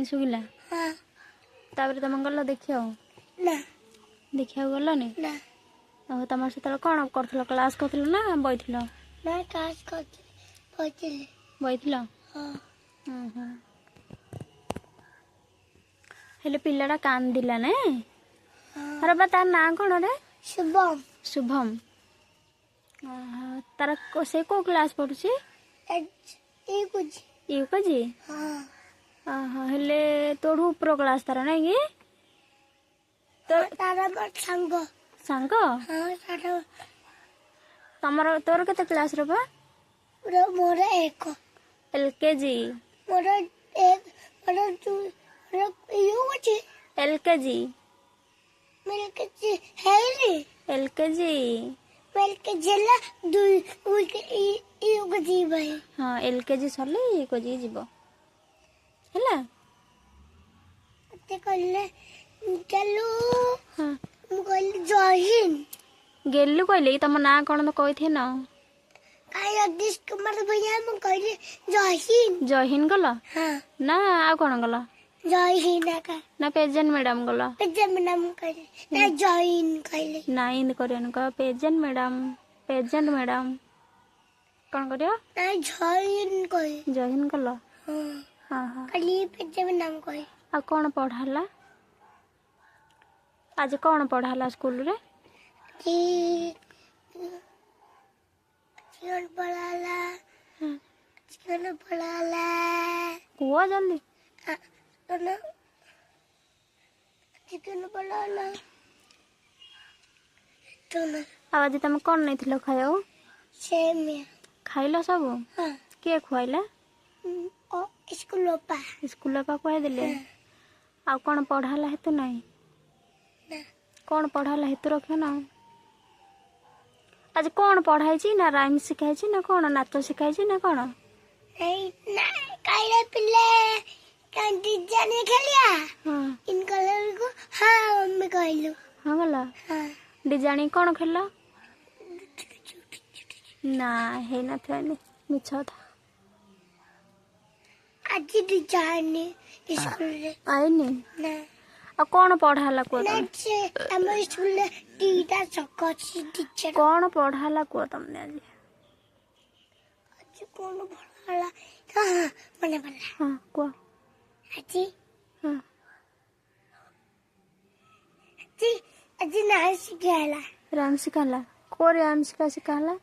शुगिला तापर तुम गल देखियो देखिया गलनी तुम से कौन कर क्लास कर ना बैठल बैठल हेले पिलाटा कांदिला ने अरे बा तार ना कौन रे शुभम शुभम तार से को क्लास पढ़ुची यूकेजी हेले तोड़ ऊपर क्लास तार ना कि तो तारा मोर संग सांग हां तारा तमरो तोर केते क्लास रे बा मोर एक एलकेजी मोर एक मोर तू यूकेजी एलकेजी मिलकेजी हेली एलकेजी मिलकेजी ला दु यूकेजी भाई हां एलकेजी सरले यूकेजी जीवो हैला ते कहले चलो हां मु कहले जयहिन गेलु कहले तम ना कोन तो कहिथे न काय जगदीश कुमार भैया मु कहले जयहिन जयहिन गला हां ना आ कोन गला जयहिन का ना पेजन मैडम गला पेजन मैडम कहले ना जयहिन कहले ना इन करियन का पेजन मैडम कोन करियो ना जयहिन कहले जयहिन गला हां हां हां कहले पेजन मैडम कहले आ कोन पढ़ाला आज कोन पढ़ाला स्कूल रे चिकन पढ़ाला हुआ जल्दी चिकन पढ़ाला तो ना आज तुम कोन नहीं थिलो खायो सेमिया खाइलो सब हां के खुआइला ओ स्कूल पा खुआई देले आ कोन पढ़ाला हेतु नहीं ना कौन पढ़ाला हेतु रखे ना आज कौन पढ़ाई छी ना राइम सिखाई छी ना कौन नाच सिखाई छी ना कौन नहीं ना काइले पिले कांटी जाने खेलिया हां इन कलर को हां मम्मी कहलु हां गला हां डिजाइन कौन खेला ना है ना थने मिछ था आज डिजाइन स्कूल रे आइनी ना आ कौन पढ़ाला को तुम नाचे हम स्कूल रे टीटा चक्कची टीचर कौन पढ़ाला को तुमने आज आज कौन पढ़ाला हां मने पढ़ला हां को आज हां आज ना सिखाला राम सिखाला को राम सिखाला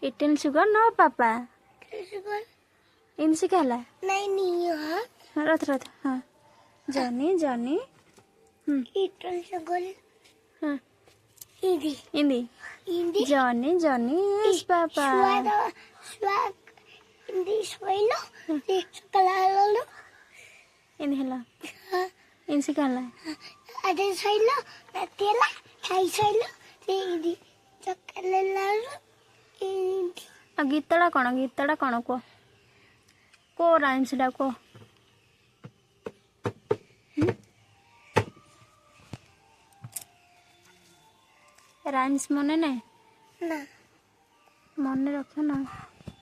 इटन सुगर नो पापा इन सिखाला नहीं हां रथ हां जानी इटन सुगर हां हिंदी जानी इस पापा स्वाग हिंदी सोइलो सकलालो इन हेला इन सिखाला अरे सोइलो तेला खाई सोइलो हिंदी सकलालो आ गीतड़ा कौन को राइम्स डा को राइम्स मने नहीं ना मन रख ना